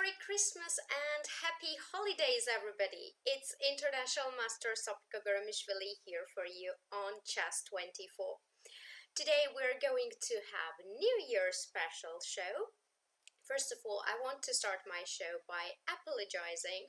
Merry Christmas and Happy Holidays, everybody! It's International Master Sopiko Guramishvili here for you on Chess 24. Today we're going to have New Year special show. First of all, I want to start my show by apologizing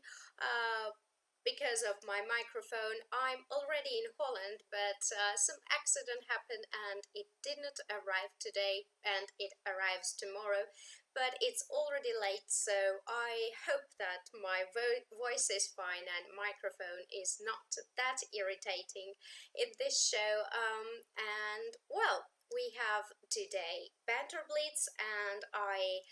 because of my microphone. I'm already in Holland, but some accident happened and it did not arrive today, and it arrives tomorrow. But it's already late, so I hope that my voice is fine and microphone is not that irritating in this show. And well, we have today Banter Blitz, and I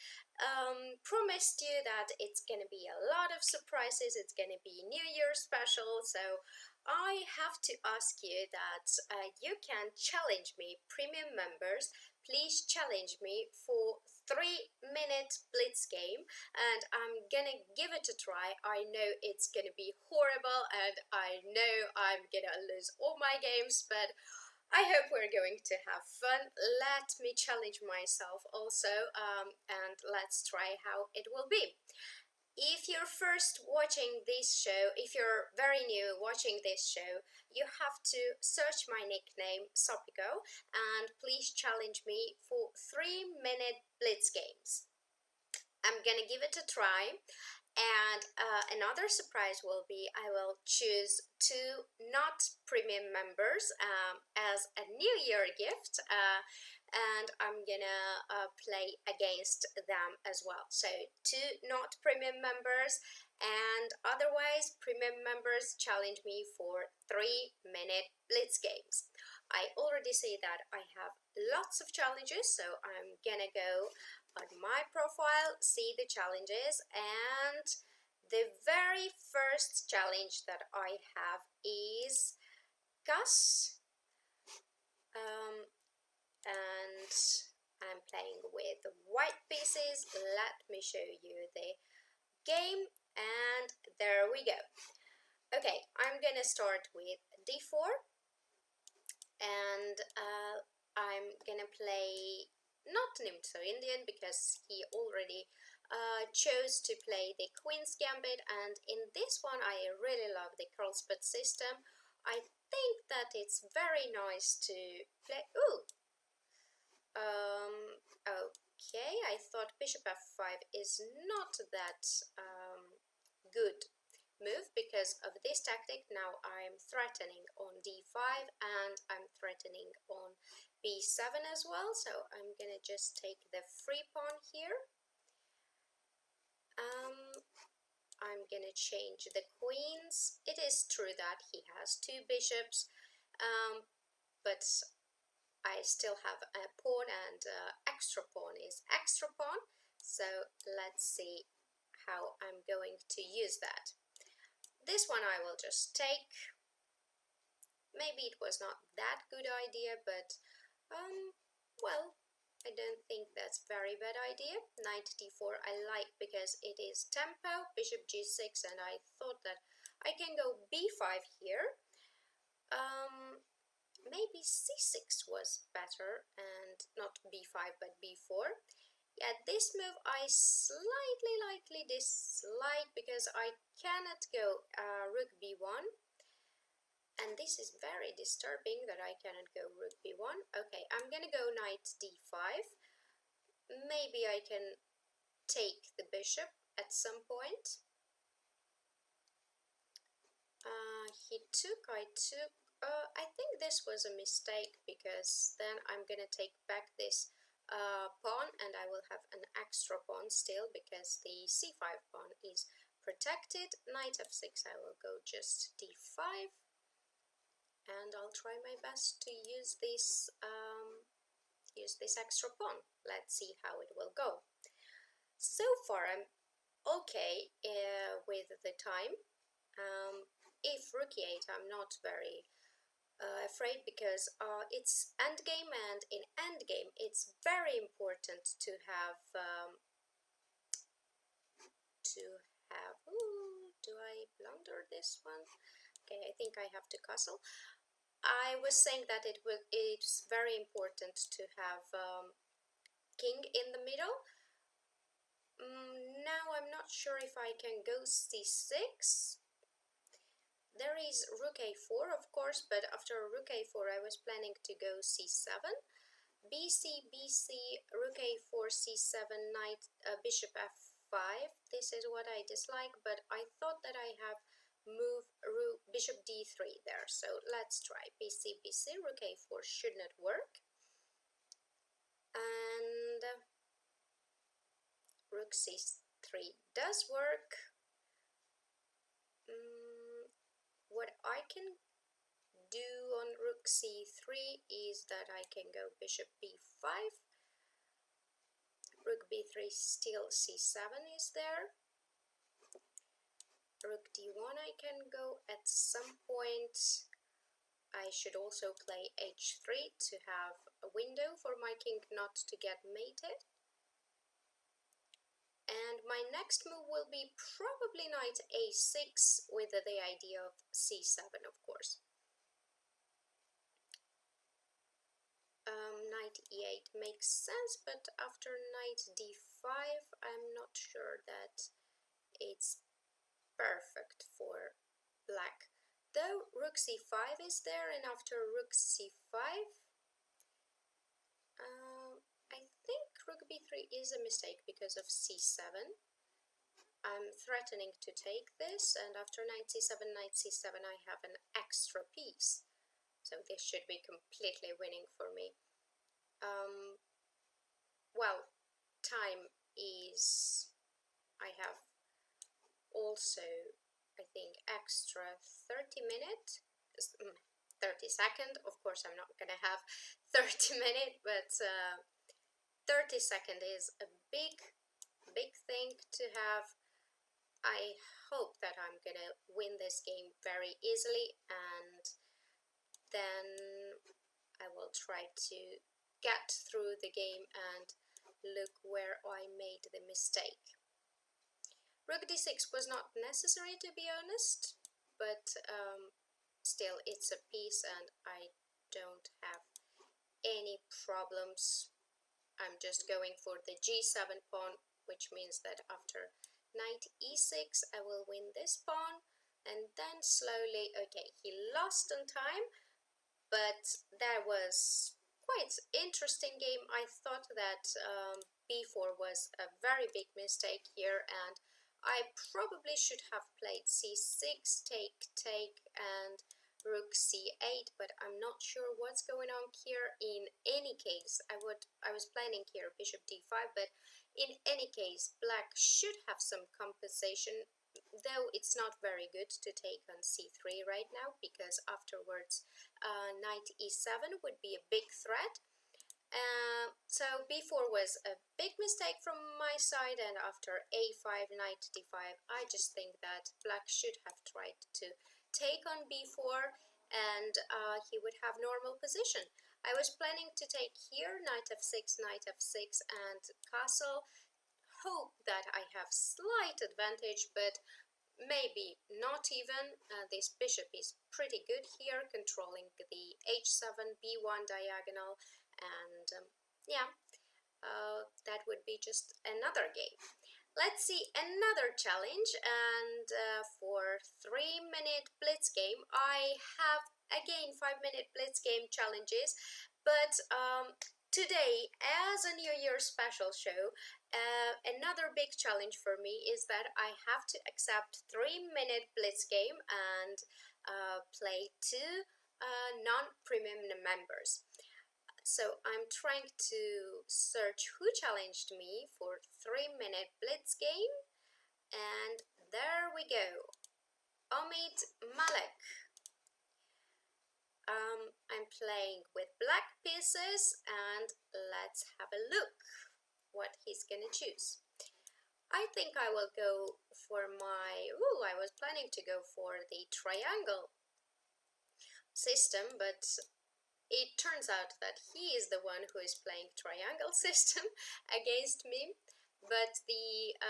promised you that it's gonna be a lot of surprises. It's gonna be New Year special, so I have to ask you that you can challenge me, premium members. Please challenge me for 3-minute blitz game, and I'm gonna give it a try. I know it's gonna be horrible, and I know I'm gonna lose all my games, but I hope we're going to have fun. Let me challenge myself also, and let's try how it will be. If you're first watching this show, if you're very new watching this show, you have to search my nickname Sopiko and please challenge me for 3-minute blitz games. I'm gonna give it a try. And another surprise will be I will choose 2 not premium members as a New Year gift, and I'm gonna play against them as well. So 2 not premium members, and otherwise premium members challenge me for 3-minute blitz games. I already say that I have lots of challenges, so I'm gonna go on my profile, see the challenges, and the very first challenge that I have is Gus, and I'm playing with white pieces. Let me show you the game, and there we go. Okay, I'm gonna start with d4, and I'm gonna play not Nimzo-Indian because he already chose to play the Queen's Gambit, and in this one I really love the Carlsbad system. I think that it's very nice to play. Okay, I thought bishop f5 is not that good move because of this tactic. Now I'm threatening on d5 and I'm threatening on b7 as well, so I'm gonna just take the free pawn here. I'm gonna change the queens. It is true that he has 2 bishops, but I still have a pawn, and extra pawn is extra pawn, so let's see how I'm going to use that. This one I will just take. Maybe it was not that good idea, but well, I don't think that's very bad idea. Knight d4 I like because it is tempo, bishop g6, and I thought that I can go b5 here. Maybe c6 was better, and not b5 but b4. Yeah, this move I slightly dislike because I cannot go rook b1. And this is very disturbing that I cannot go rook b1. Okay, I'm gonna go knight d5. Maybe I can take the bishop at some point. He took, I took. I think this was a mistake because then I'm gonna take back this pawn and I will have an extra pawn still because the c5 pawn is protected. Knight f6, I will go just d5. And I'll try my best to use this extra pawn. Let's see how it will go. So far I'm okay with the time. If rook e8, I'm not very afraid because it's endgame, and in endgame it's very important to have ooh, do I blunder this one? Okay, I think I have to castle. I was saying that it's very important to have king in the middle. Now now I'm not sure if I can go c6. There is rook a4, of course, but after rook a4 I was planning to go c7. bc, bc, rook a4, c7, knight, bishop f5. This is what I dislike, but I thought that I have moved bishop d3 there. So let's try bc, bc, rook a4 should not work. And rook c3 does work. What I can do on rook c3 is that I can go bishop b5, rook b3, still c7 is there, rook d1 I can go at some point. I should also play h3 to have a window for my king not to get mated. And my next move will be probably knight a6 with the idea of c7, of course. Knight e8 makes sense, but after knight d5 I'm not sure that it's perfect for black. Though rook c5 is there, and after rook c5 I think rook b3 is a mistake because of c7. I'm threatening to take this, and after knight c7, I have an extra piece. So this should be completely winning for me. Well, time is, I have also, I think, extra 30 minutes, 30 seconds. Of course, I'm not gonna have 30 minutes, but 30 seconds is a big thing to have. I hope that I'm gonna win this game very easily, and then I will try to get through the game and look where I made the mistake. Rook d6 was not necessary, to be honest, but still it's a piece and I don't have any problems. I'm just going for the g7 pawn, which means that after knight e6 I will win this pawn, and then slowly, okay, he lost on time, but that was quite interesting game. I thought that b4 was a very big mistake here, and I probably should have played c6, take, and rook c8, but I'm not sure what's going on here. In any case, I was planning here bishop d5, but in any case, black should have some compensation, though it's not very good to take on c3 right now, because afterwards knight e7 would be a big threat. So b4 was a big mistake from my side, and after a5, knight d5, I just think that black should have tried to take on b4, and he would have normal position. I was planning to take here, knight f6, and castle. Hope that I have slight advantage, but maybe not even. This bishop is pretty good here, controlling the h7, b1 diagonal, and yeah, that would be just another game. Let's see another challenge, and for 3-minute blitz game, I have again 5-minute blitz game challenges, but today, as a New Year special show, another big challenge for me is that I have to accept 3-minute blitz game and play 2 non-premium members. So I'm trying to search who challenged me for 3-minute blitz game, and there we go, Omid Malek. I'm playing with black pieces, and let's have a look what he's gonna choose. I think I will go for I was planning to go for the triangle system, but it turns out that he is the one who is playing triangle system against me. But the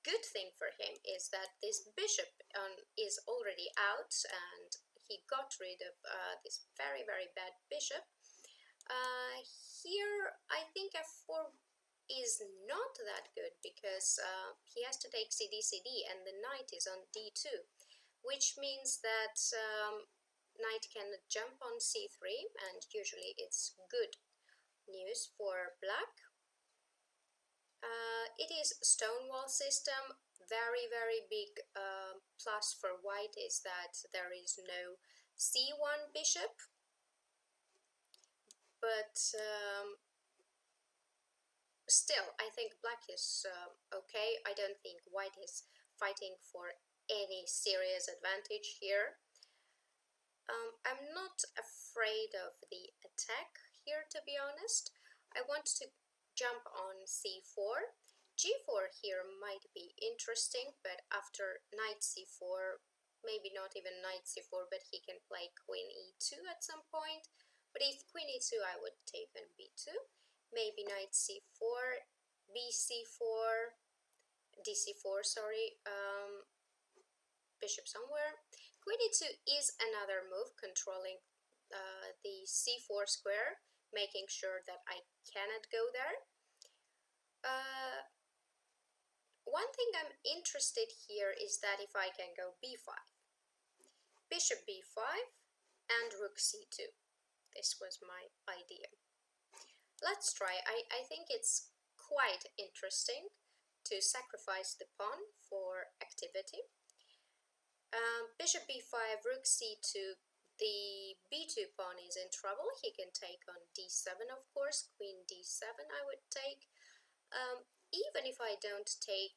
good thing for him is that this bishop is already out, and he got rid of this very bad bishop. Here I think f4 is not that good because he has to take CD CD and the knight is on D2, which means that knight can jump on C3, and usually it's good news for black. It is Stonewall system. Very big plus for white is that there is no C1 bishop, but still I think black is okay. I don't think white is fighting for any serious advantage here. I'm not afraid of the attack here, to be honest. I want to jump on c4. g4 here might be interesting, but after knight c4, maybe not even knight c4, but he can play queen e2 at some point. But if queen e2, I would take on b2, maybe knight c4, bc4, dc4, sorry, bishop somewhere. Queen e2 is another move, controlling the c4 square, making sure that I cannot go there. One thing I'm interested here is that if I can go b5, bishop b5, and rook c2. This was my idea. Let's try. I think it's quite interesting to sacrifice the pawn for activity. Bishop b5, rook c2, the b2 pawn is in trouble. He can take on d7, of course, queen d7 I would take. Even if I don't take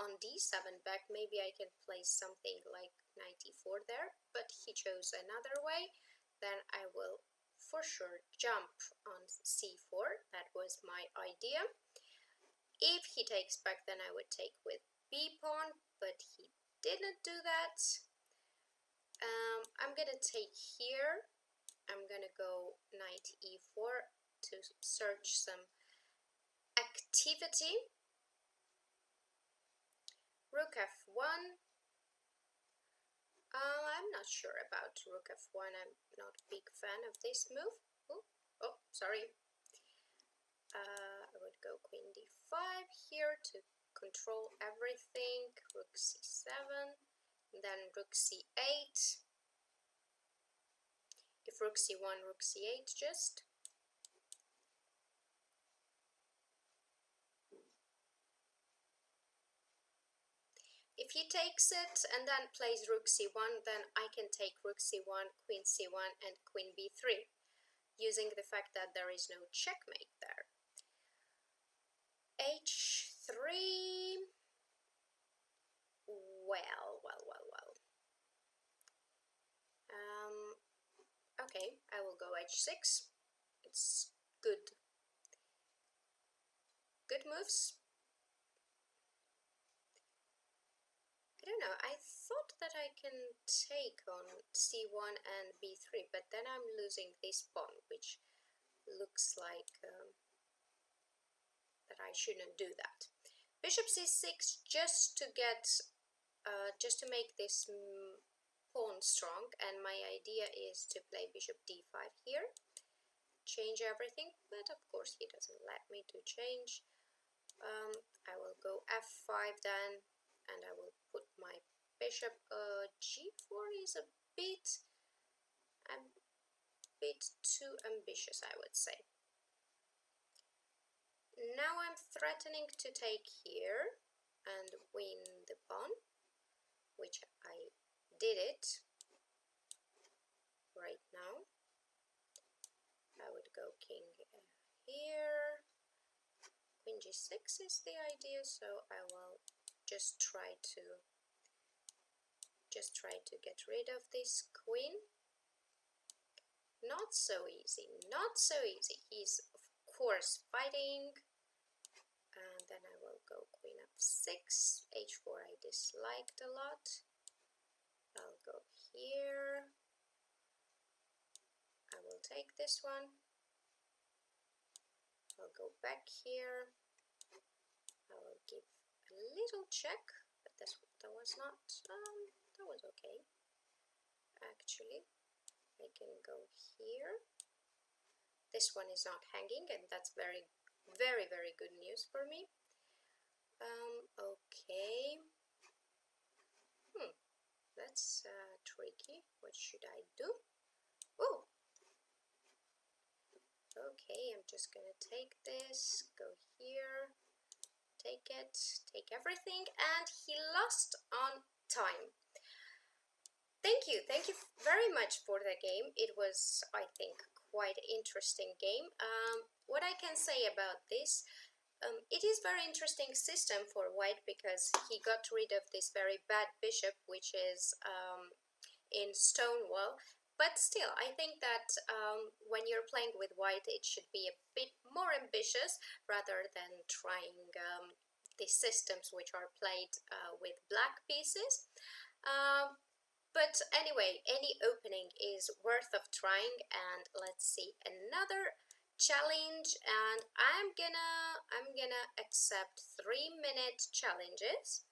on d7 back, maybe I can place something like knight e4 there, but he chose another way. Then I will for sure jump on c4. That was my idea. If he takes back, then I would take with b pawn, but he didn't do that. I'm gonna take here. I'm gonna go knight e4 to search some activity. Rook f1. I'm not sure about rook f1. I'm not a big fan of this move. Oh, sorry. I would go queen d5 here to control everything. Rook c7, then rook c8. If rook c1, rook c8 just. If he takes it and then plays rook c1, then I can take rook c1, queen c1, and queen b3, using the fact that there is no checkmate there. h3. Well. Okay, I will go h6. It's good moves. I don't know, I thought that I can take on c1 and b3, but then I'm losing this pawn, which looks like that I shouldn't do that. Bishop c6 just to get, just to make this pawn strong, and my idea is to play bishop d5 here, change everything, but of course he doesn't let me to change. I will go f5 then, and I will put my bishop. g4 is a bit too ambitious, I would say. Now I'm threatening to take here and win the pawn, which I did it right now. I would go king here. Queen g6 is the idea, so I will just try to get rid of this queen. Not so easy, not so easy. He's of course fighting, and then I will go queen f6. h4 I disliked a lot. I'll go here. I will take this one. I'll go back here. I will give a little check, but that was not, that was okay. Actually, I can go here. This one is not hanging, and that's very Very, very good news for me. Okay. That's tricky. What should I do? Oh, okay, I'm just gonna take this, go here, take it, take everything, and he lost on time. Thank you very much for the game. It was, I think, quite interesting game. What I can say about this, it is very interesting system for white because he got rid of this very bad bishop, which is in Stonewall. But still, I think that when you're playing with white, it should be a bit more ambitious rather than trying these systems which are played with black pieces. Um, but anyway, any opening is worth of trying, and let's see another challenge. And I'm gonna accept 3-minute challenges,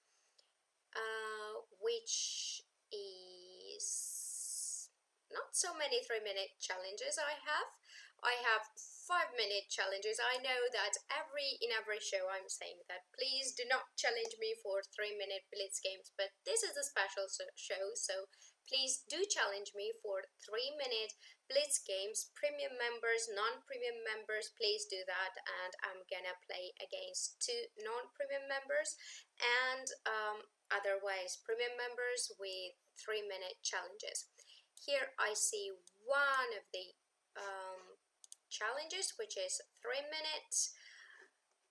which is not so many 3-minute challenges I have. I have 5-minute challenges. I know that in every show I'm saying that please do not challenge me for 3-minute blitz games, but this is a special show, so please do challenge me for 3-minute blitz games. Premium members, non-premium members, please do that, and I'm gonna play against 2 non-premium members and otherwise premium members with 3-minute challenges. Here I see one of the challenges, which is 3 minutes,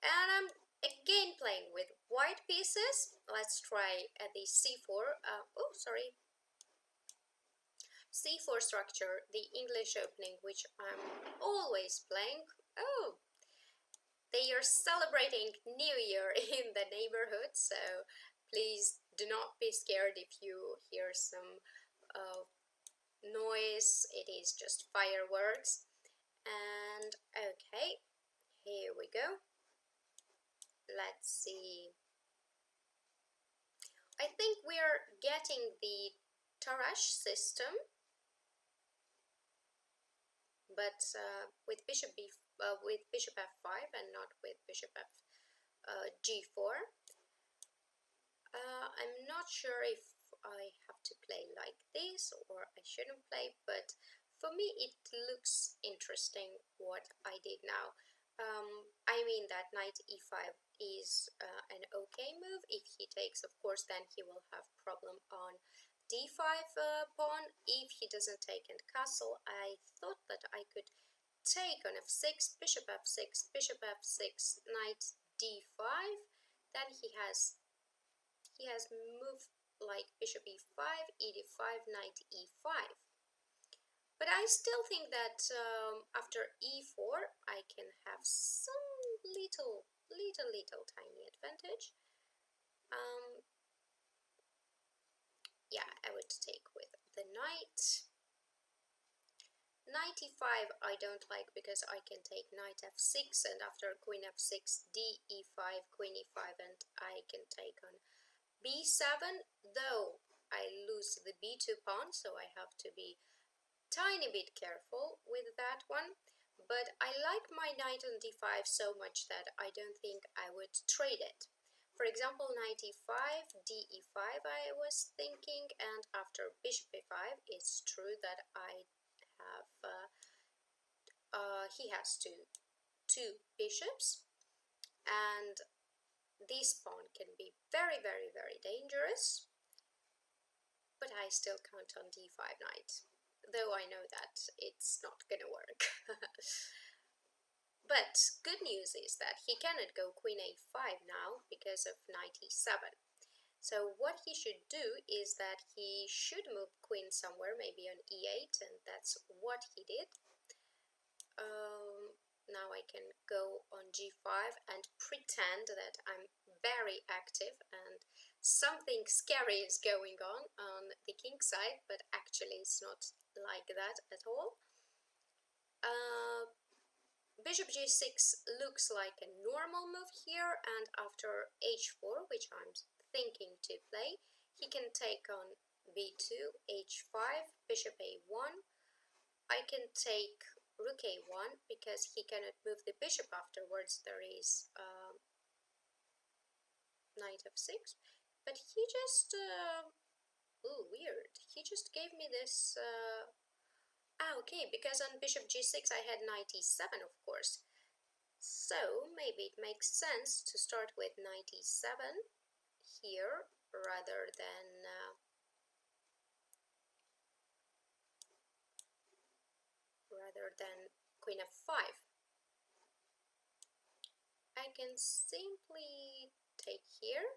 and I'm again playing with white pieces. Let's try the c4. C4 structure, the English opening, which I'm always playing. Oh, they are celebrating New Year in the neighborhood, so please do not be scared if you hear some noise. It is just fireworks. And okay, here we go. Let's see. I think we're getting the Tarrasch system, but with bishop f5 and not with bishop g4. I'm not sure if I have to play like this or I shouldn't play, but for me it looks interesting what I did now. I mean that knight e5 is an okay move. If he takes, of course, then he will have problem on d5 pawn. If he doesn't take and castle, I thought that I could take on f6, bishop f6, knight d5. Then he has moved like bishop e5, e5, knight e5. But I still think that after e4 I can have some little tiny advantage. Yeah, I would take with the knight. Knight e5 I don't like because I can take knight f6 and after queen f6 d e5, queen e5, and I can take on b7, though I lose the b2 pawn, so I have to be tiny bit careful with that one. But I like my knight on d5 so much that I don't think I would trade it. For example, knight e5, d e5 I was thinking, and after bishop e5, it's true that I have he has two bishops, and this pawn can be very dangerous, but I still count on d5 knight, though I know that it's not gonna work. But good news is that he cannot go queen a5 now because of knight e7. So what he should do is that he should move queen somewhere, maybe on e8, and that's what he did. Now I can go on g5 and pretend that I'm very active and something scary is going on the king side, but actually it's not like that at all. Bishop g6 looks like a normal move here, and after h4, which I'm thinking to play, he can take on b2, h5, bishop a1. I can take rook a1 because he cannot move the bishop afterwards. There is knight f6, but he just ooh, weird. He just gave me this okay, because on bishop g6 I had knight e7, of course. So maybe it makes sense to start with knight e7 here rather than queen f5. I can simply take here.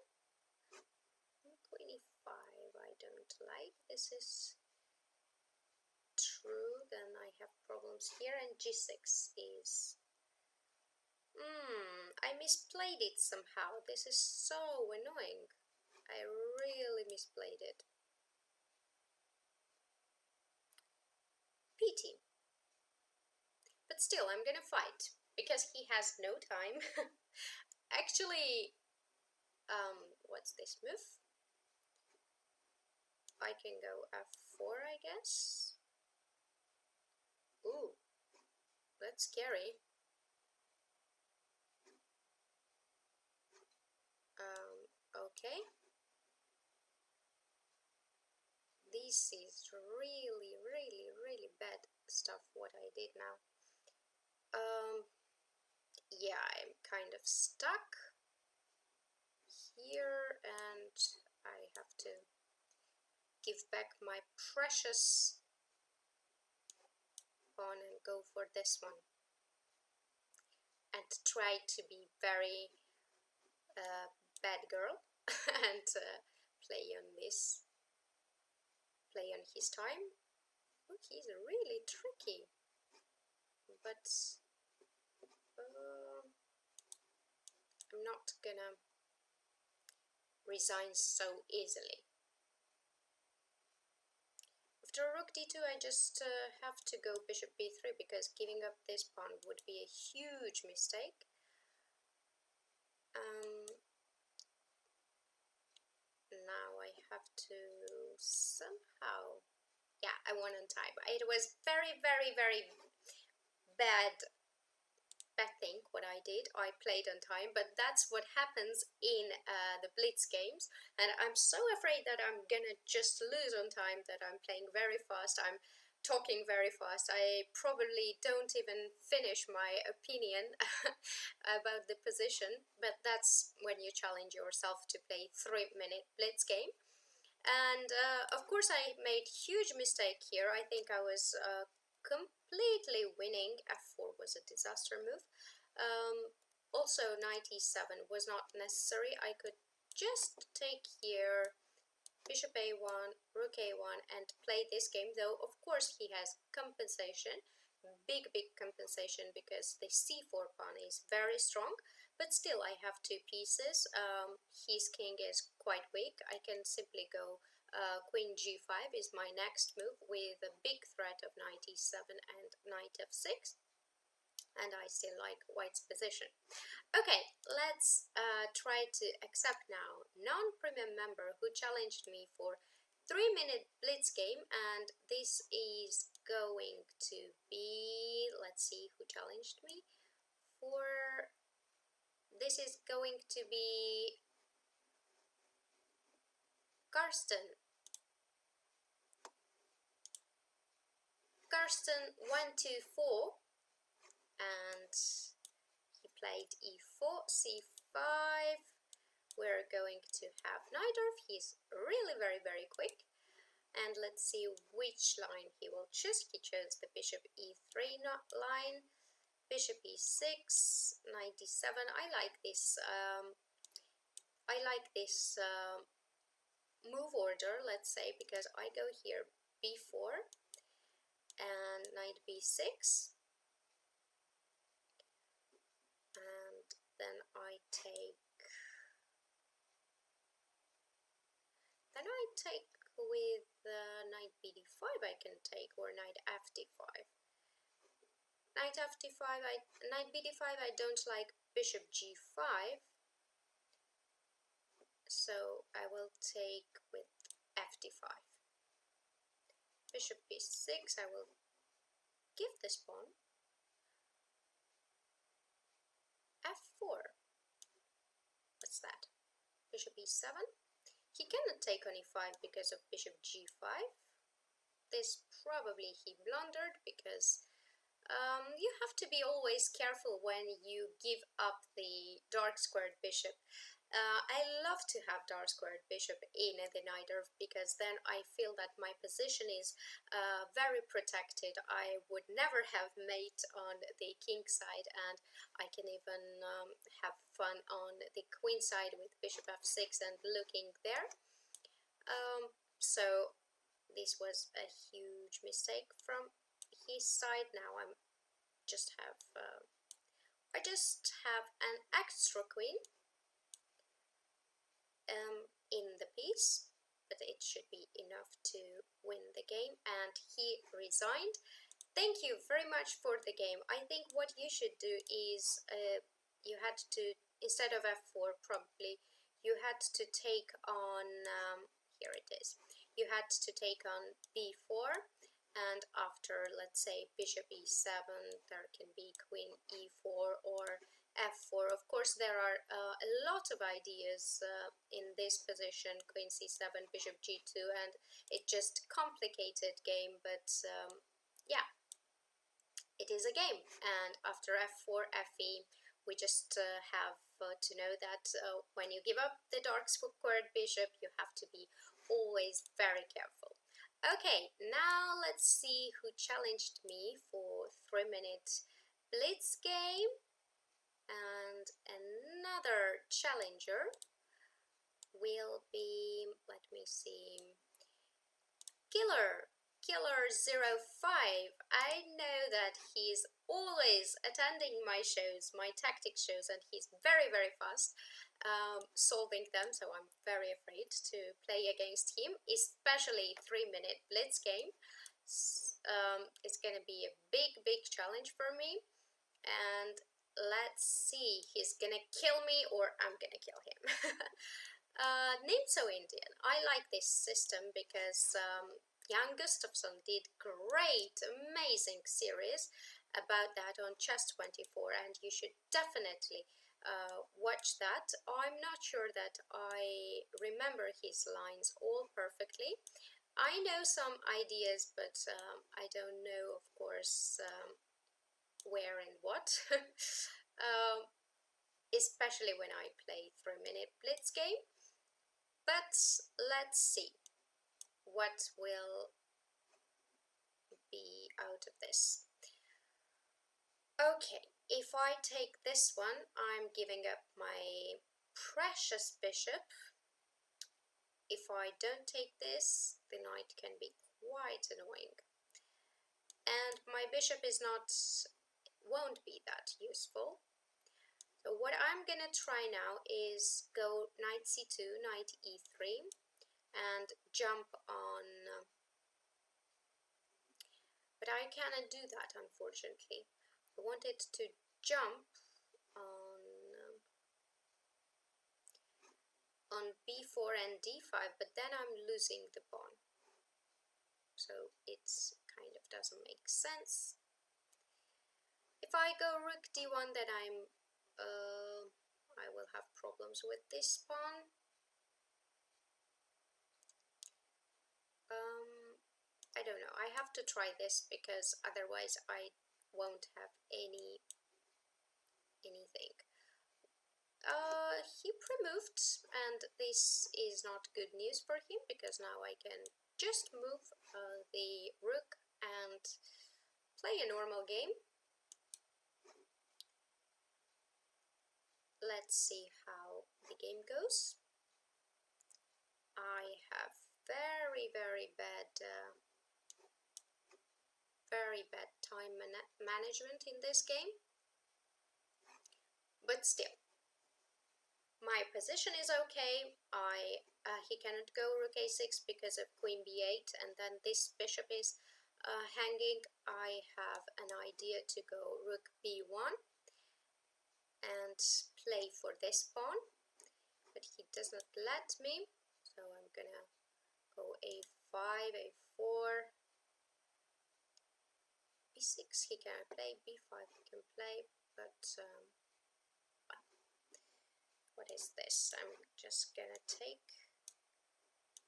Queen e5 I don't like. This is true, then I have problems here, and g6 is... I misplayed it somehow. This is so annoying. I really misplayed it. Pity. But still, I'm gonna fight, because he has no time. Actually, what's this move? I can go f4, I guess. Ooh, that's scary. Okay. This is really, really, really bad stuff what I did now. Yeah, I'm kind of stuck here, and I have to give back my precious pawn and go for this one, and try to be very bad girl and play on this, play on his time. Oh, he's really tricky, but I'm not gonna resign so easily. After rook d2 I just have to go bishop b3 because giving up this pawn would be a huge mistake. Now I have to somehow... Yeah, I won on time. It was very, very, very bad thing what I did. I played on time, but that's what happens in the Blitz games, and I'm so afraid that I'm gonna just lose on time, that I'm playing very fast, I'm talking very fast. I probably don't even finish my opinion about the position, but that's when you challenge yourself to play 3-minute Blitz game. And of course I made huge mistake here. I think I was completely winning. f4 was a disaster move. Also knight e7 was not necessary. I could just take here bishop a1, rook a1 and play this game, though of course he has compensation, big compensation, because the c4 pawn is very strong, but still I have two pieces. His king is quite weak. I can simply go queen g5 is my next move with a big threat of knight e7 and knight f6, and I still like white's position. Okay, let's try to accept now non-premium member who challenged me for 3-minute Blitz game, and this is going to be, let's see who challenged me for, this is going to be Karsten 124, and he played e4, c5. We're going to have Najdorf. He's really very quick, and let's see which line he will choose. He chose the bishop e3 line, bishop e6, knight d7. I like this move order, let's say, because I go here b4 and knight b6, and then I take with knight bd5. I can take, or knight fd5. Knight fd5, knight bd5, I don't like bishop g5, so I will take with fd5. Bishop b6, I will give this pawn. f4. What's that? Bishop e7. He cannot take on e5 because of bishop g5. This probably he blundered because you have to be always careful when you give up the dark squared bishop. I love to have dark squared bishop in the Najdorf because then I feel that my position is very protected. I would never have mate on the king side, and I can even have fun on the queen side with bishop f6 and looking there. So this was a huge mistake from his side. Now I just have an extra queen in the piece, but it should be enough to win the game, and he resigned. Thank you very much for the game. I think what you should do is you had to, instead of f4 probably, you had to take on, here it is, you had to take on b4, and after, let's say, bishop e7, there can be queen e4 or f4. Of course, there are a lot of ideas in this position, queen c7, bishop g2, and it just complicated game, but yeah, it is a game. And after f4, fe, we just have to know that when you give up the dark squared bishop, you have to be always very careful. Okay, now let's see who challenged me for 3-minute blitz game. And another challenger will be, let me see, Killer05. I know that he's always attending my shows, my tactic shows, and he's very, very fast solving them, so I'm very afraid to play against him, especially 3-minute blitz game. It's gonna be a big challenge for me, and let's see, he's gonna kill me or I'm gonna kill him. Nimzo-Indian. I like this system because Jan Gustafsson did great, amazing series about that on Chess24, and you should definitely watch that. I'm not sure that I remember his lines all perfectly. I know some ideas, but I don't know, of course, where and what. Especially when I play 3-minute blitz game. But let's see what will be out of this. Okay, if I take this one, I'm giving up my precious bishop. If I don't take this, the knight can be quite annoying. And my bishop won't be that useful. So what I'm gonna try now is go knight c2, knight e3, and jump on, but I cannot do that, unfortunately. I wanted to jump on b4 and d5, but then I'm losing the pawn, so it's kind of doesn't make sense. If I go rook d1, then I will have problems with this pawn. I don't know, I have to try this because otherwise I won't have anything. He pre-moved, and this is not good news for him because now I can just move the rook and play a normal game. Let's see how the game goes. I have very bad time management in this game, but still, my position is okay. He cannot go rook a6 because of queen b8, and then this bishop is hanging. I have an idea to go rook b1 and play for this pawn, but he does not let me, so I'm gonna go a5, a4, b6 he can play, b5 he can play, but is this. I'm just gonna take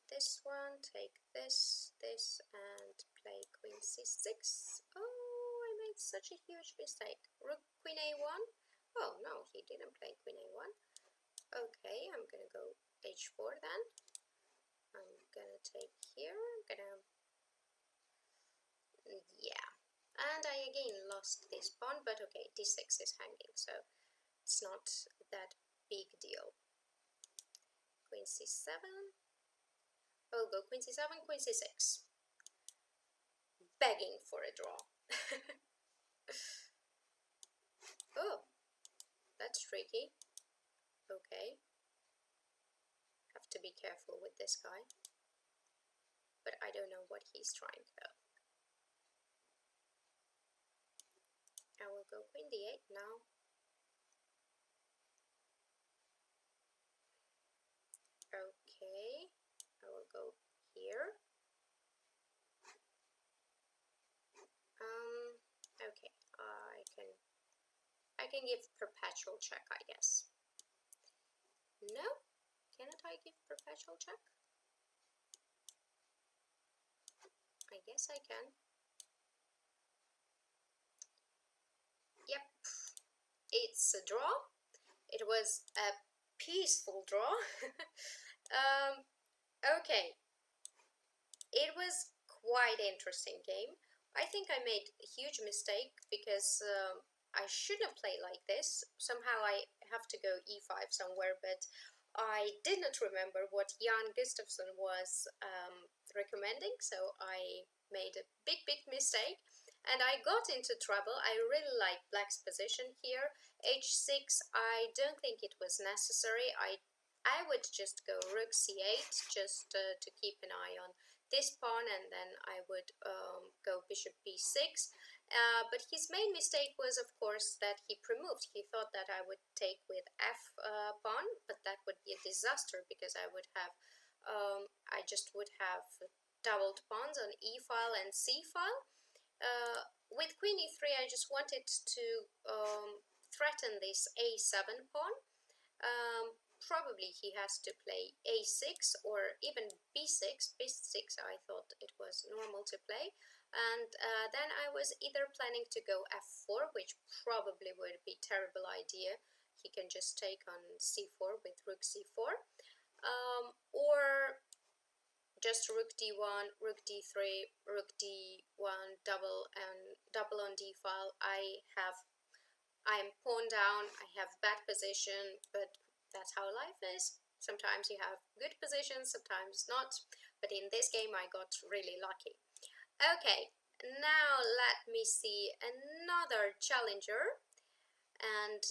this one, take this, and play queen c6. Oh, I made such a huge mistake. Rook, queen a1. Oh, no, he didn't play queen a1. Okay, I'm gonna go h4 then. I'm gonna take here, yeah. And I again lost this pawn, but okay, d6 is hanging, so it's not that big deal. Queen c7. I'll go queen c7, queen c6. Begging for a draw. Oh, that's tricky. Okay. Have to be careful with this guy. But I don't know what he's trying though. I will go queen d8 now. Okay, I will go here. Okay, I can give perpetual check, I guess. No? Cannot I give perpetual check? I guess I can. Yep, it's a draw. It was a peaceful draw. Okay, it was quite interesting game. I think I made a huge mistake because I shouldn't play like this. Somehow I have to go e5 somewhere, but I did not remember what Jan Gustafsson was recommending, so I made a big mistake and I got into trouble. I really like black's position here. h6, I don't think it was necessary. I would just go rook c8 just to keep an eye on this pawn, and then I would go bishop b6. But his main mistake was, of course, that he pre-moved. He thought that I would take with f pawn, but that would be a disaster because I would have, I just would have doubled pawns on e file and c file. With queen e3, I just wanted to threaten this a7 pawn. Probably he has to play a6 or even b6. b6 I thought it was normal to play. And then I was either planning to go f4, which probably would be a terrible idea. He can just take on c4 with rook c4. Or just rook d1, rook d3, rook d1, double on d file. I'm pawn down, I have bad position, but that's how life is. Sometimes you have good positions, sometimes not. But in this game I got really lucky. Okay, now let me see another challenger. And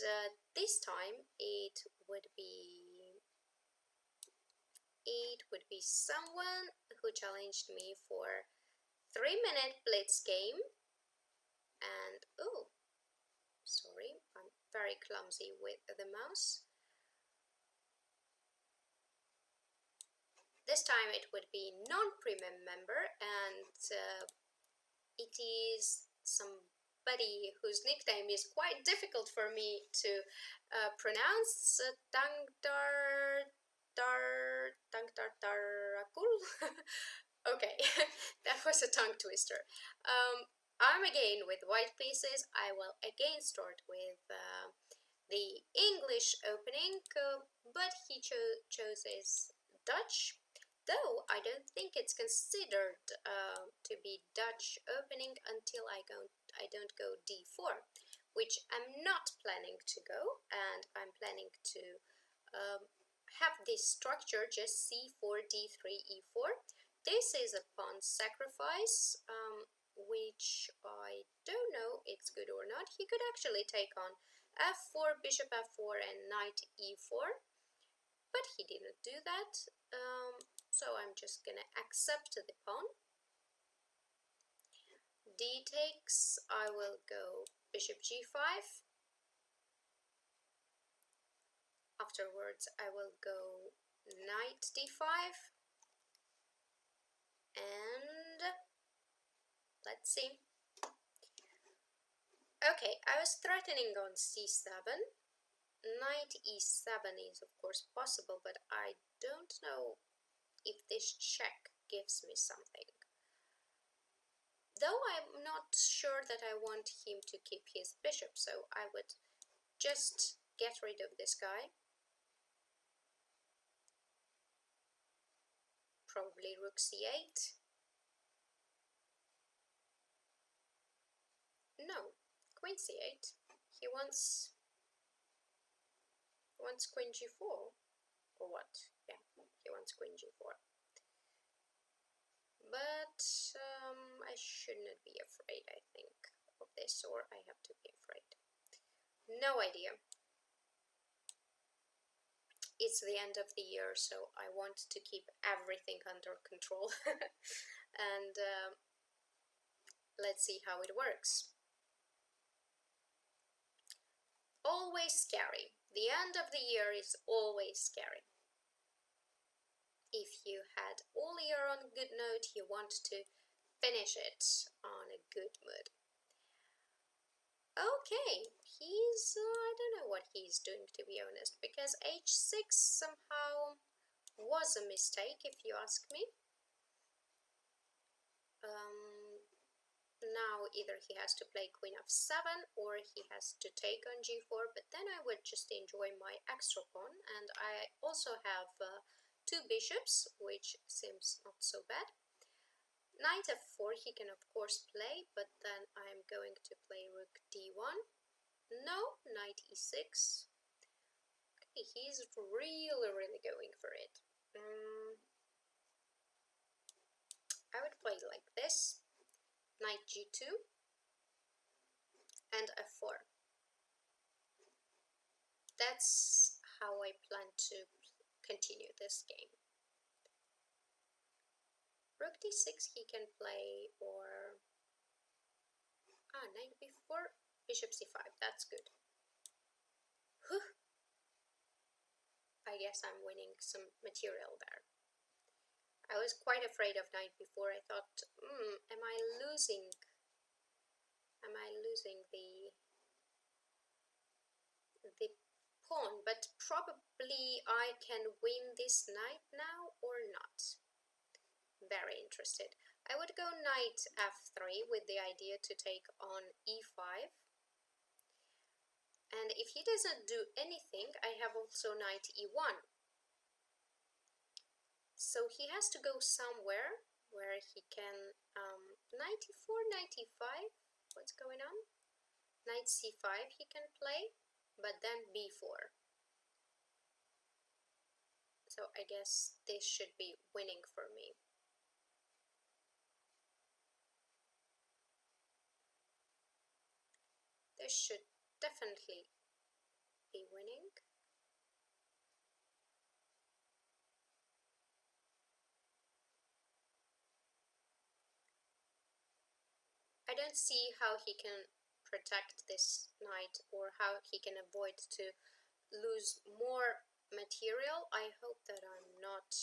this time it would be someone who challenged me for 3-minute blitz game. And oh, sorry, I'm very clumsy with the mouse. This time it would be non-premium member, and it is somebody whose nickname is quite difficult for me to pronounce. Dankdartarakul. Okay, that was a tongue twister. I'm again with white pieces. I will again start with the English opening, but he chooses Dutch. Though I don't think it's considered to be Dutch opening until I don't go d4, which I'm not planning to go, and I'm planning to have this structure just c4, d3, e4. This is a pawn sacrifice, which I don't know it's good or not. He could actually take on f4, bishop f4, and knight e4, but he didn't do that. So I'm just gonna accept the pawn. D takes, I will go bishop g5. Afterwards I will go knight d5. And let's see. Okay, I was threatening on c7. knight e7 is of course possible, but I don't know if this check gives me something. Though I'm not sure that I want him to keep his bishop, so I would just get rid of this guy. Probably rook c8. No, queen c8. He wants queen g4, or what? Yeah, he wants queen g4. But I should not be afraid, I think, of this, or I have to be afraid. No idea. It's the end of the year, so I want to keep everything under control. And let's see how it works. Always scary. The end of the year is always scary. If you had all year on a good note, you want to finish it on a good mood. Okay, I don't know what he's doing, to be honest, because h6 somehow was a mistake, if you ask me. Now either he has to play queen f7 or he has to take on g4, but then I would just enjoy my extra pawn, and I also have two bishops, which seems not so bad. Knight f4 he can of course play, but then I'm going to play rook d1. No, knight e6. Okay, he's really going for it. I would play like this. Knight g2 and f4. That's how I plan to continue this game. Rook d6 he can play, or knight b4, bishop c5, that's good. Whew. I guess I'm winning some material there. I was quite afraid of knight b4. I thought, am I losing the pawn? But probably I can win this knight now or not. Very interested. I would go knight f3 with the idea to take on e5. And if he doesn't do anything, I have also knight e1. So he has to go somewhere where he can knight e4, knight e5. What's going on? Knight c5 he can play, but then b4. So I guess this should be winning for me. This should definitely be winning. I don't see how he can protect this knight, or how he can avoid to lose more material. I hope that I'm not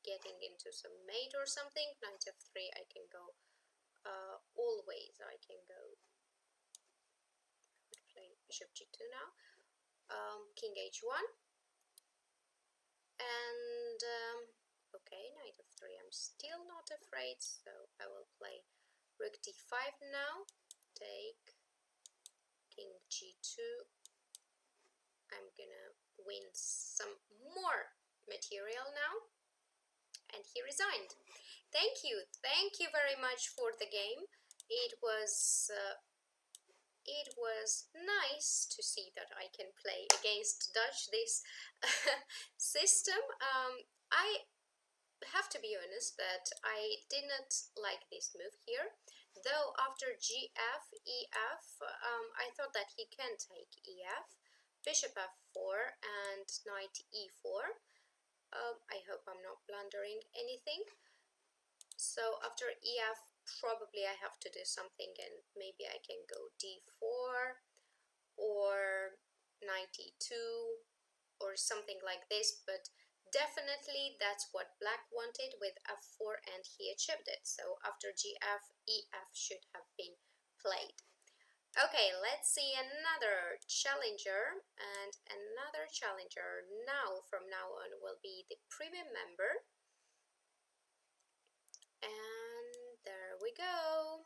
getting into some mate or something. Knight f3 I can go always. I can go play bishop g2 now. King h1. And okay, knight f3 I'm still not afraid, so I will play rook d5 now. Take king g2. I'm gonna win some more material now. And he resigned. Thank you very much for the game. It was nice to see that I can play against Dutch this system. I have to be honest that I did not like this move here, though after gf, ef, I thought that he can take ef, bishop f4 and knight e4. I hope I'm not blundering anything. So after ef, probably I have to do something, and maybe I can go d4 or knight e2 or something like this, but definitely that's what black wanted with f4, and he achieved it. So after gf, ef should have been played. Okay, let's see another challenger, and another challenger now from now on will be the premium member. And there we go.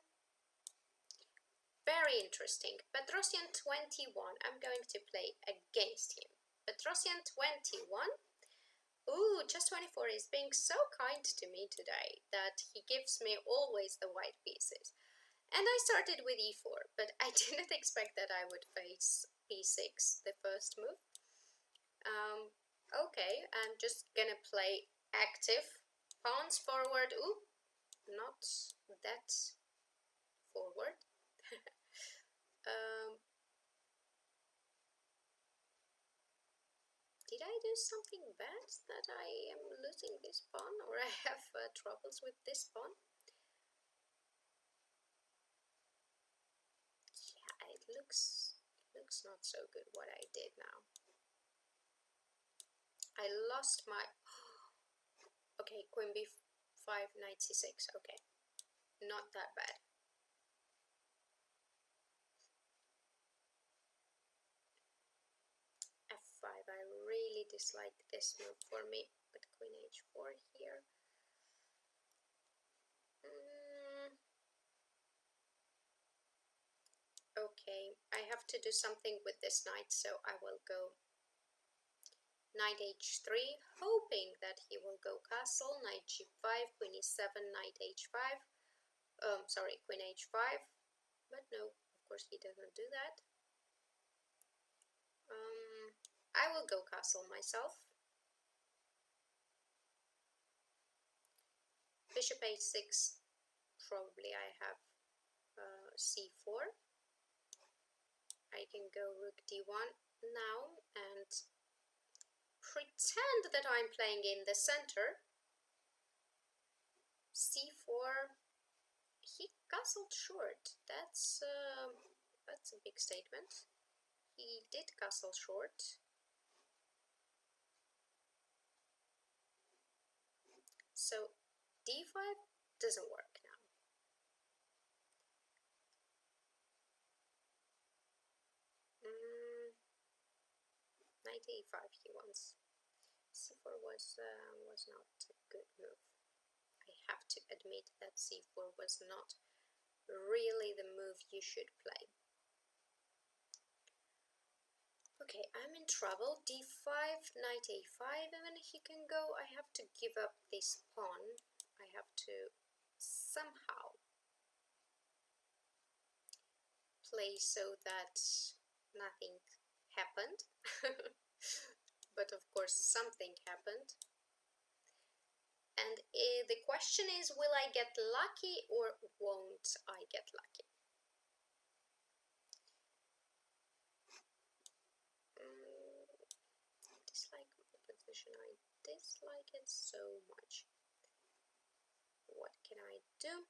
Very interesting. Petrosian 21. I'm going to play against him. Petrosian 21. Ooh, Chess 24 is being so kind to me today that he gives me always the white pieces. And I started with e4, but I didn't expect that I would face b6, the first move. Okay, I'm just gonna play active. Pawns forward. Ooh, not that forward. Did I do something bad that I am losing this pawn, or I have troubles with this pawn? Yeah, it looks not so good what I did now. I lost my... Okay, queen b5, knight c6, okay. Not that bad. f5, I really dislike this move for me, but queen h4 here. Okay, I have to do something with this knight, so I will go knight h3, hoping that he will go castle, knight g5, queen e7, knight h5, sorry, queen h5, but no, of course he doesn't do that. I will go castle myself. Bishop h6, probably I have c4. I can go rook d1 now and pretend that I'm playing in the center. c4, he castled short. That's a big statement. He did castle short. So d5 doesn't work now. Knight e5 he wants. c4 was not a good move. I have to admit that c4 was not really the move you should play. Okay, I'm in trouble. d5, knight a5, and then he can go. I have to give up this pawn. I have to somehow play so that nothing happened. But of course something happened. And the question is, will I get lucky or won't I get lucky? I dislike my position. I dislike it so much. What can I do?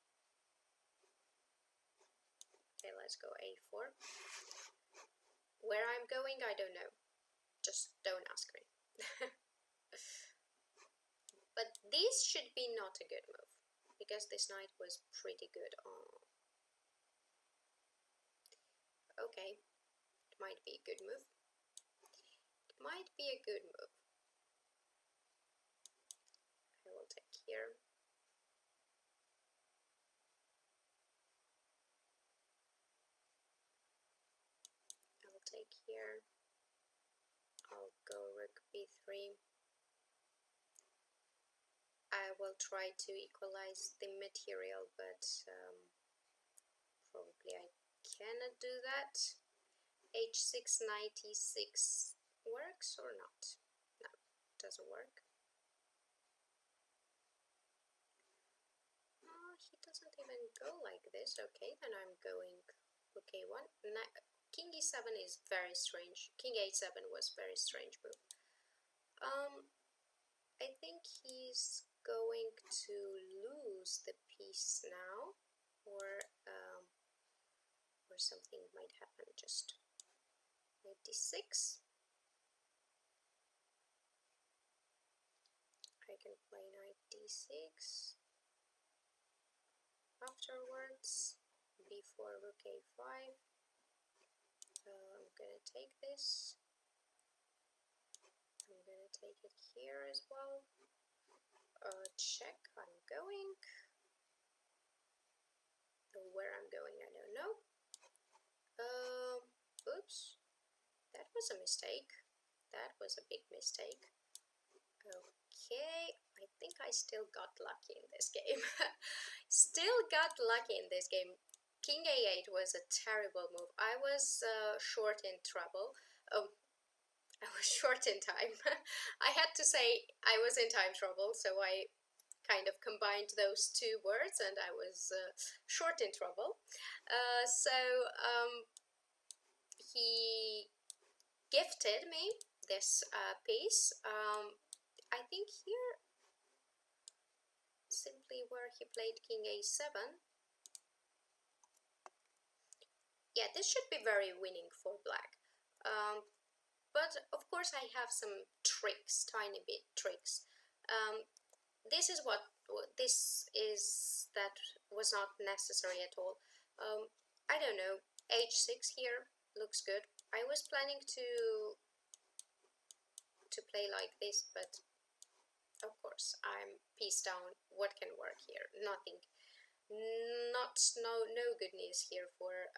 Okay, let's go a4. Where I'm going, I don't know. Just don't ask me. But this should be not a good move, because this knight was pretty good. Oh. Okay, it might be a good move. It might be a good move. I will take here. I'll take here. I'll go rook b3. I will try to equalize the material, but probably I cannot do that. h6, knight e6 works or not? No, it doesn't work. Oh, he doesn't even go like this. Okay, then I'm going rook a1. King e7 is very strange. King a7 was very strange move. I think he's going to lose the piece now, or something might happen. Just knight d6. I can play knight d6. Afterwards, b4, rook a5. gonna take this. I'm gonna take it here as well. Check, I'm going. Where I'm going, I don't know. Oops, that was a mistake. That was a big mistake. Okay, I think I still got lucky in this game. Still got lucky in this game. King A8 was a terrible move. I was short in trouble. I was short in time. I had to say I was in time trouble, so I kind of combined those two words, and I was short in trouble. He gifted me this piece. I think here, simply where he played King A7. Yeah, this should be very winning for black. But of course I have some tricks, tiny bit tricks. This is that was not necessary at all. I don't know, H6 here looks good. I was planning to play like this, but of course I'm piece down. What can work here? Nothing. No good news here for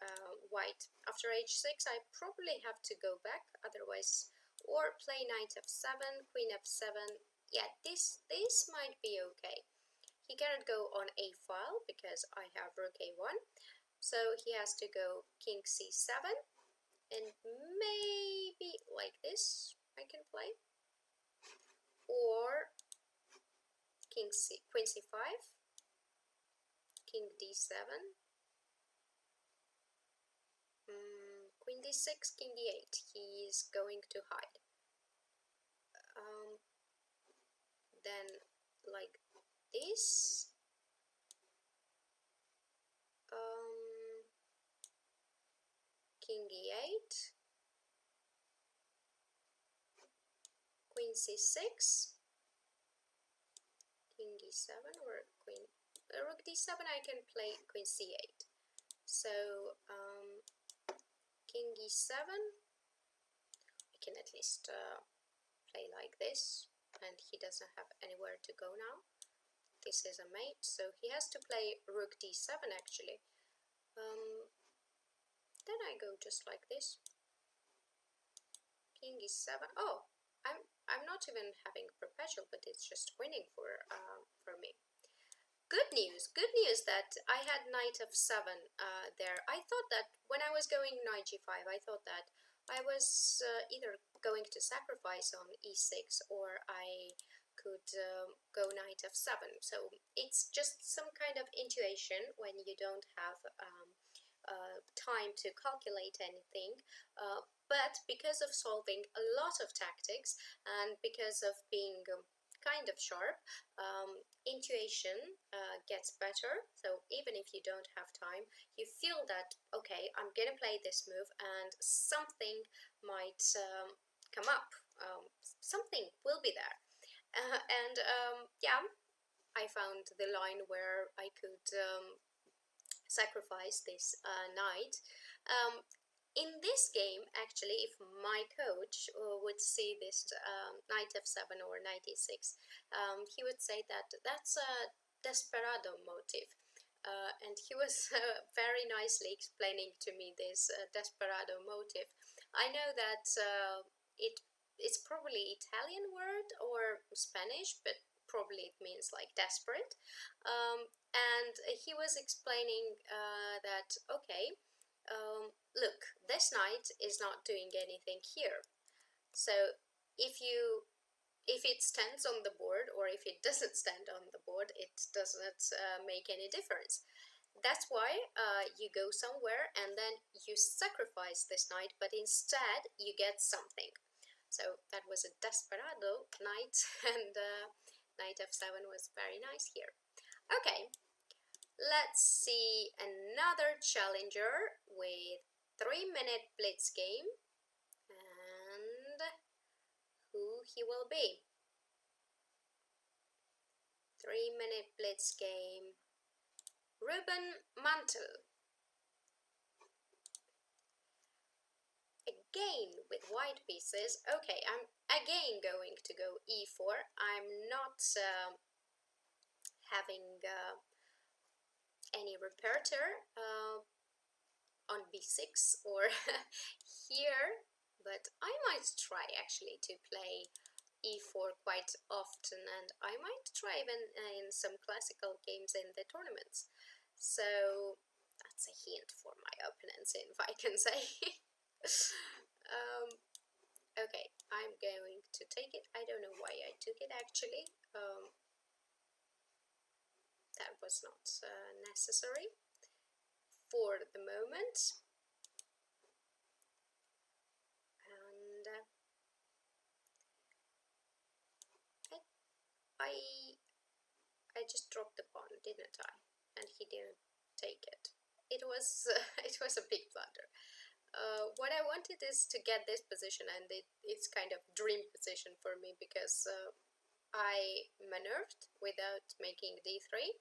white. After H6 I probably have to go back, otherwise, or play knight f7, queen f7. Yeah, this might be okay. He cannot go on a file because I have rook a1, so he has to go king c7, and maybe like this I can play, or queen c5, king d7, queen d6, king d8. He is going to hide. Then like this. King e8, queen c6, king d7, or queen rook d7. I can play queen c8. So king e7. I can at least play like this, and he doesn't have anywhere to go now. This is a mate, so he has to play rook d7 actually. Then I go just like this. King e7. Oh, I'm not even having perpetual, but it's just winning for me. Good news that I had knight f7 there. I thought that when I was going knight g5, I thought that I was either going to sacrifice on e6, or I could go knight f7. So it's just some kind of intuition when you don't have time to calculate anything, but because of solving a lot of tactics and because of being kind of sharp, intuition gets better. So even if you don't have time, you feel that, okay, I'm gonna play this move and something might come up, something will be there. Yeah, I found the line where I could sacrifice this knight. In this game, actually, if my coach would see this knight f7 or knight e6, he would say that that's a desperado motive. And he was very nicely explaining to me this desperado motive. I know that it's probably Italian word or Spanish, but probably it means like desperate. And he was explaining that, okay, look, this knight is not doing anything here. So if it stands on the board, or if it doesn't stand on the board, it doesn't make any difference. That's why you go somewhere and then you sacrifice this knight, but instead you get something. So that was a desperado knight, and knight f7 was very nice here. Okay, let's see another challenger with 3-minute blitz game, and who he will be. 3-minute blitz game, Ruben Mantel. again with white pieces. Okay, I'm again going to go e4. I'm not having any repertoire on b6 or here, but I might try actually to play e4 quite often, and I might try even in some classical games in the tournaments. So that's a hint for my opponents, if I can say. Okay, I'm going to take it. I don't know why I took it actually. That was not necessary for the moment. And I just dropped the pawn, didn't I? And he didn't take it. It was it was a big blunder. What I wanted is to get this position, and it's kind of dream position for me because I maneuvered without making d3,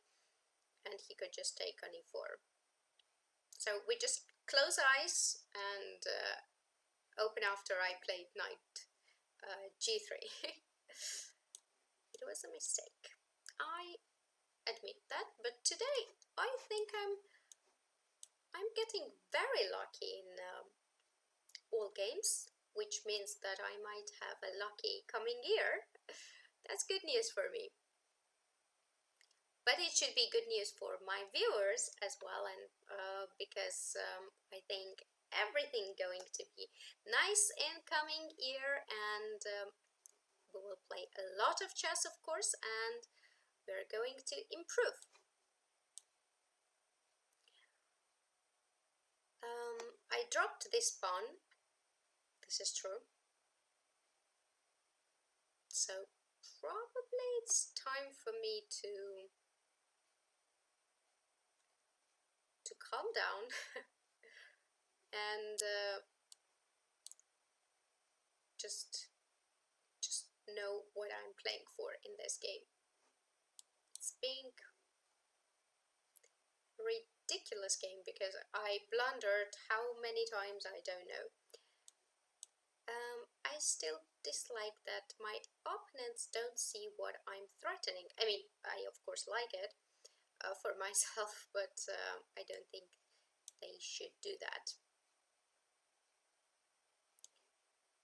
and he could just take on e4. So we just close eyes and open after I played knight g3. It was a mistake. I admit that, but today I think I'm getting very lucky in all games, which means that I might have a lucky coming year. That's good news for me. But it should be good news for my viewers as well, and because I think everything going to be nice in coming year, and we will play a lot of chess, of course, and we're going to improve. I dropped this pawn. This is true. So probably it's time for me to calm down and just know what I'm playing for in this game. It's being a ridiculous game because I blundered how many times I don't know. I still dislike that my opponents don't see what I'm threatening. I mean, I of course like it for myself, but I don't think they should do that.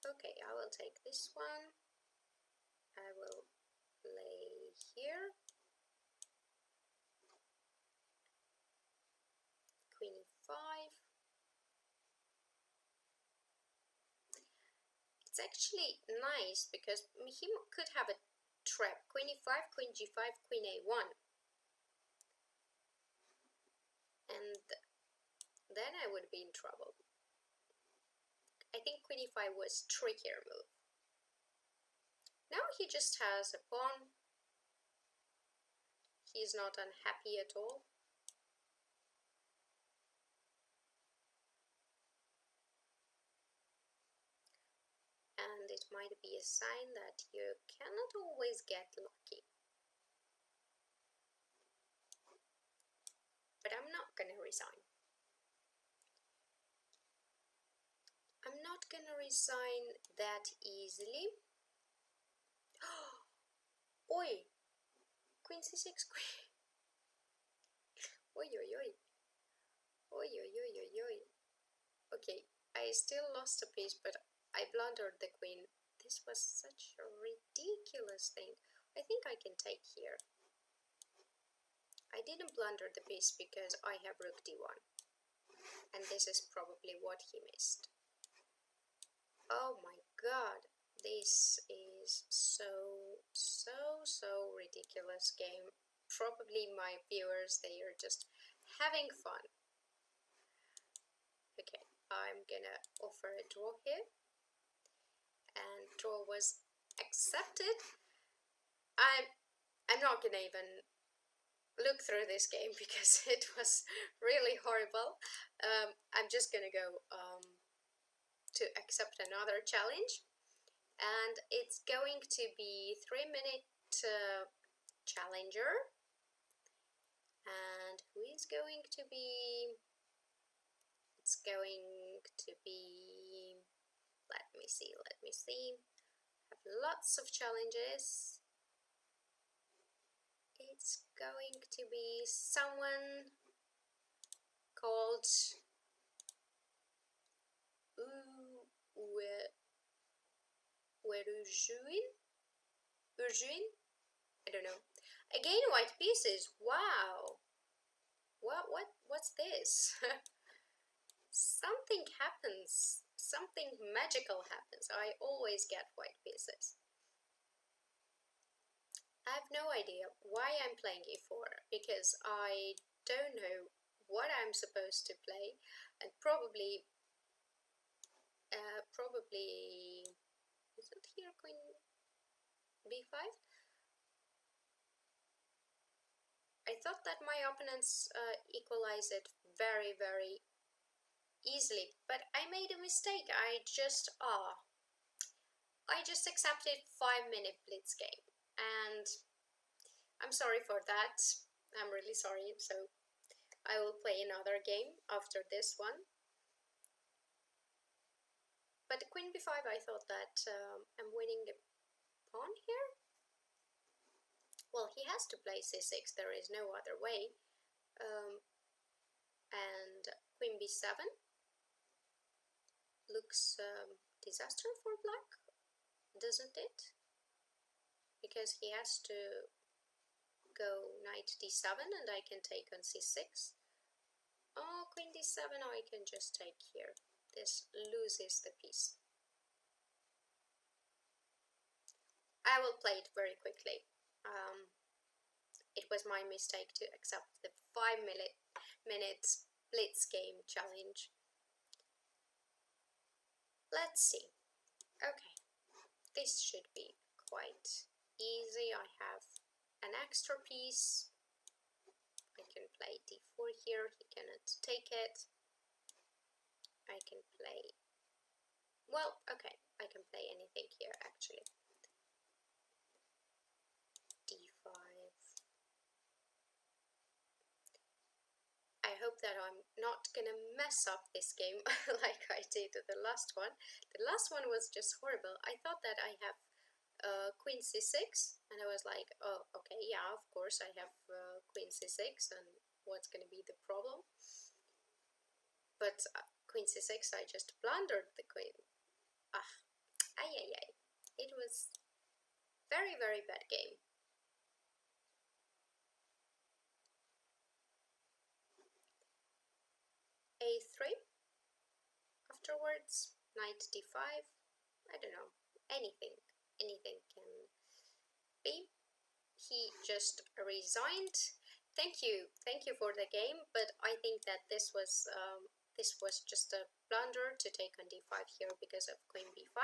Okay, I will take this one. I will play here. Queen e5. It's actually nice because he could have a trap. Queen e5, queen g5, queen a1. And then I would be in trouble. I think queen e5 was a trickier move. Now he just has a pawn. He's not unhappy at all. And it might be a sign that you cannot always get lucky. But I'm not gonna resign. I'm not gonna resign that easily. Oi! Queen c6, queen. Oi, oi, oi. Oi, oi, oi, oi, oi. Okay, I still lost a piece, but I blundered the queen. This was such a ridiculous thing. I think I can take here. I didn't blunder the piece because I have rook d1. And this is probably what he missed. Oh my god. This is so ridiculous game. Probably my viewers, they are just having fun. Okay, I'm gonna offer a draw here. And draw was accepted. I'm not gonna even look through this game because it was really horrible. I'm just gonna go to accept another challenge, and it's going to be 3-minute challenger. And who is going to be? It's going to be Let me see. Have lots of challenges. It's going to be someone called Urjuin? I don't know. Again, white pieces. Wow. What's this? Something happens. Something magical happens. I always get white pieces. I have no idea why I'm playing e4 because I don't know what I'm supposed to play, and probably isn't here queen b5? I thought that my opponents equalize it very easily, but I made a mistake. I just accepted 5-minute blitz game, and I'm sorry for that. I'm really sorry. So I will play another game after this one. But the queen b5, I thought that I'm winning the pawn here. Well, he has to play c6. There is no other way. And queen b7 looks disaster for black, doesn't it? Because he has to go knight d7 and I can take on c6. Oh, queen d7, I can just take here. This loses the piece. I will play it very quickly. It was my mistake to accept the 5-minute blitz game challenge. Let's see. Okay, this should be quite easy. I have an extra piece. I can play d4 here. He cannot take it. I can play, well, okay, I can play anything here actually. d5. I hope that I'm not gonna mess up this game like I did the last one. The last one was just horrible. I thought that I have queen c6 and I was like, oh, okay, yeah, of course I have queen c6, and what's gonna be the problem? But queen c6, I just blundered the queen. It was very bad game. a3 afterwards, knight d5. I don't know, anything can be. He just resigned. Thank you for the game, but I think that this was just a blunder to take on d5 here because of queen b5.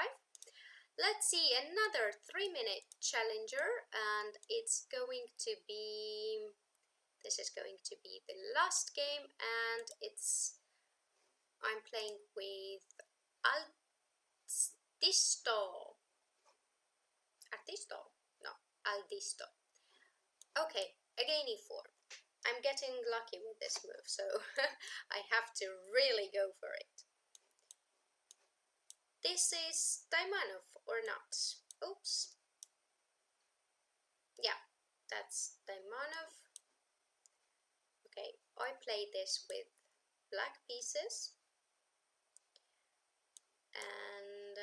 Let's see another 3-minute challenger, and it's going to be, this is going to be the last game, and I'm playing with Aldisto. Okay, again e4. I'm getting lucky with this move, so I have to really go for it. This is Daimanov or not? Oops. Yeah, that's Daimanov. Okay, I play this with black pieces, and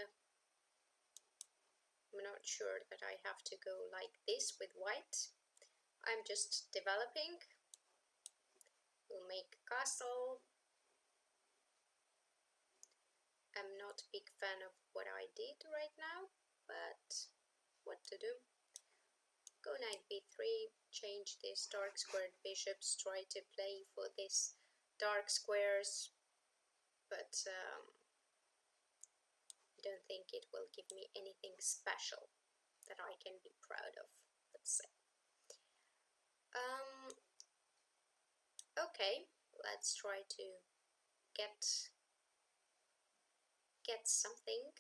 I'm not sure that I have to go like this with white. I'm just developing. We'll make castle. I'm not a big fan of what I did right now, but what to do? Go knight b3, change these dark squared bishops, try to play for these dark squares, but I don't think it will give me anything special that I can be proud of, let's say. Okay, let's try to get something.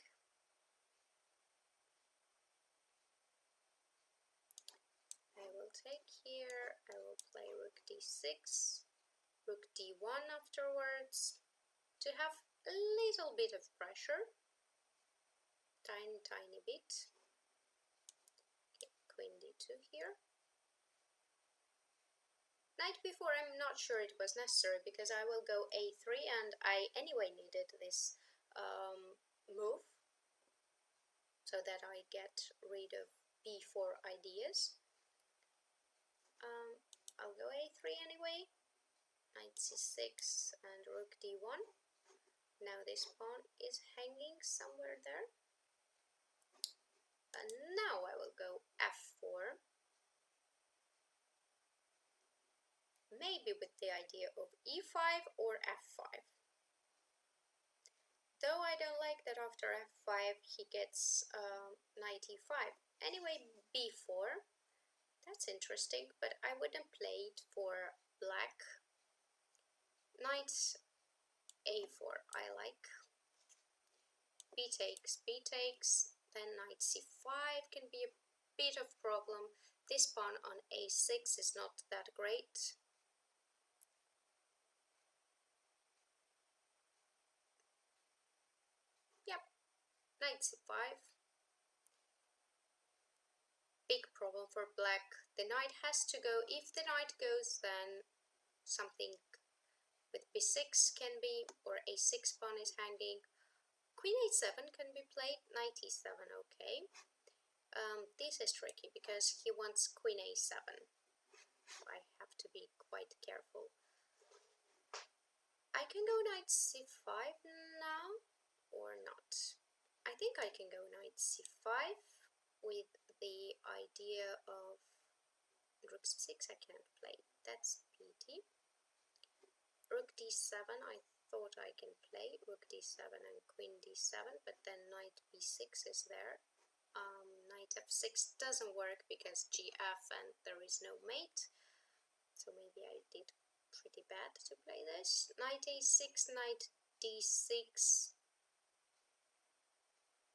I will take here, I will play rook d6, rook d1 afterwards, to have a little bit of pressure. tiny bit. Okay, queen d2 here. Knight b4, I'm not sure it was necessary because I will go a3 and I anyway needed this move so that I get rid of b4 ideas. I'll go a3 anyway. Knight c6 and rook d1. Now this pawn is hanging somewhere there. And now I will go f4. Maybe with the idea of e5 or f5. Though I don't like that after f5 he gets knight e5. Anyway, b4. That's interesting, but I wouldn't play it for black. Knight a4 I like. B takes, then knight c5 can be a bit of problem. This pawn on a6 is not that great. Yep, knight c5. Big problem for black. The knight has to go. If the knight goes, then something with b6 can be, or a6 pawn is hanging. Queen a7 can be played, knight e7, okay. This is tricky because he wants queen a7. I have to be quite careful. I can go knight c5 now, or not. I think I can go knight c5 with the idea of rook c6 I can't play. That's pity. Rook d7 I thought I can play. Rook d7 and queen d7, but then knight b6 is there. Knight f6 doesn't work because gf and there is no mate. So maybe I did pretty bad to play this. Knight a6, knight d6.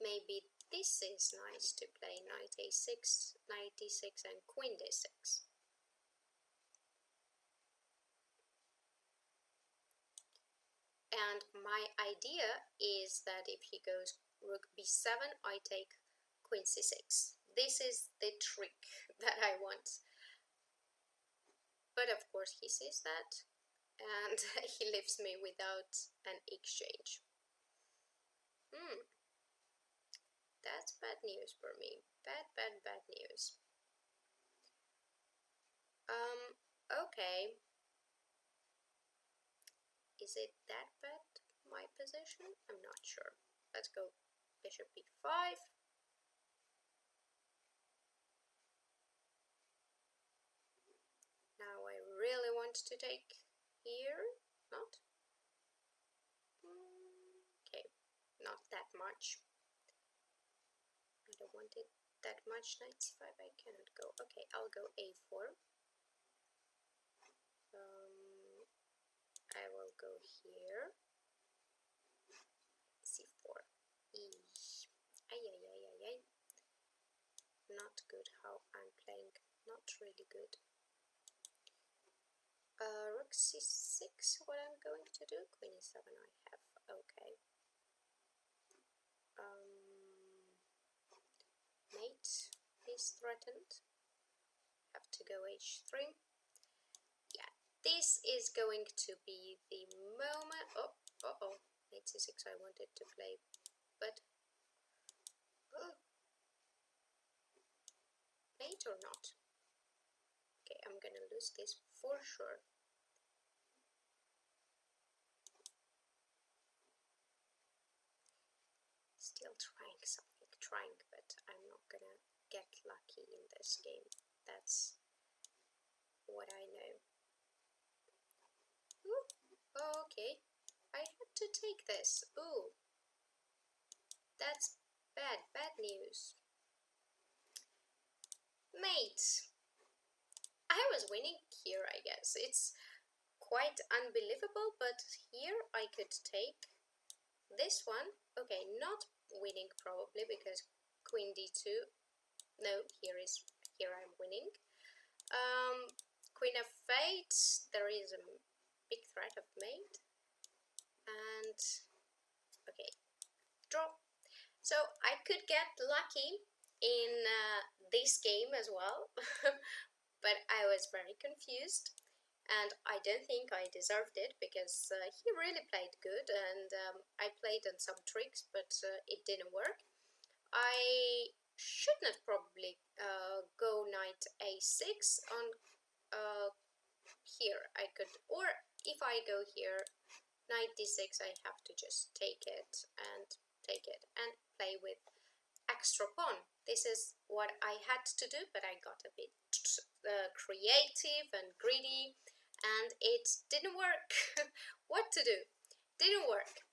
Maybe this is nice to play. Knight a6, knight d6 and queen d6. And my idea is that if he goes rook b7, I take queen c6. This is the trick that I want. But of course he sees that and he leaves me without an exchange. That's bad news for me. Bad news. Okay. Is it that bad, my position? I'm not sure. Let's go bishop b5. Now I really want to take here. Not? Okay, not that much. I don't want it that much. Knight c5 I cannot go. Okay, I'll go a4. I will go here. c4. Ay. Not good how I'm playing. Not really good. Rook c6. What I'm going to do? Queen e7 I have. Okay. Mate is threatened. Have to go h3. Yeah, this is going to be the moment. Oh, knight c6 I wanted to play, but mate or not? Okay, I'm gonna lose this for sure. Still trying, but I'm not gonna get lucky in this game. That's what I know. Ooh, okay, I had to take this. Ooh, that's bad news. Mate, I was winning here, I guess. It's quite unbelievable, but here I could take this one. Okay, not winning probably because queen d2. No, here I'm winning. Queen f8. There is a big threat of mate. And okay, draw. So I could get lucky in this game as well, but I was very confused. And I don't think I deserved it because he really played good, and I played on some tricks, but it didn't work. I should not probably go knight a6 on here. I could, or if I go here knight d6, I have to just take it and play with extra pawn. This is what I had to do, but I got a bit creative and greedy, and it didn't work. What to do? Didn't work.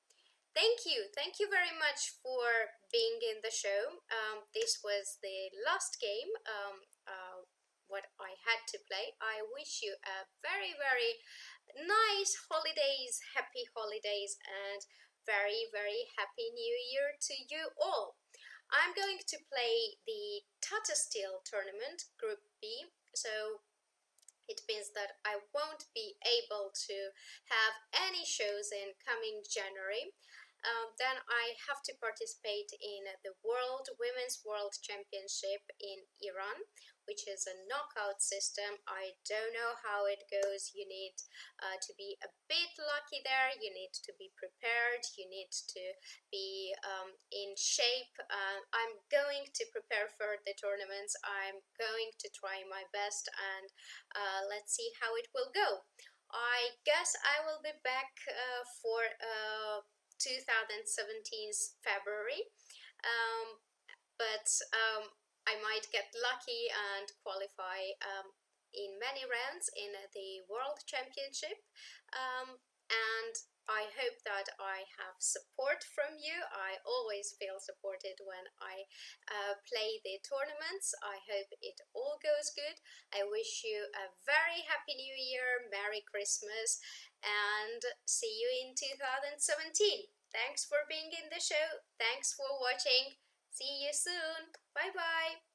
Thank you very much for being in the show. This was the last game. What I had to play. I wish you a very, very nice holidays, happy holidays, and very, very happy new year to you all. I'm going to play the Tata Steel tournament, Group B, so it means that I won't be able to have any shows in coming January. Then I have to participate in the Women's World Championship in Iran, which is a knockout system. I don't know how it goes. You need to be a bit lucky there. You need to be prepared. You need to be in shape. I'm going to prepare for the tournaments. I'm going to try my best, and let's see how it will go. I guess I will be back for 2017's February, but I might get lucky and qualify in many rounds in the World Championship, and I hope that I have support from you. I always feel supported when I play the tournaments. I hope it all goes good. I wish you a very happy new year, Merry Christmas, and see you in 2017. Thanks for being in the show. Thanks for watching. See you soon. Bye bye.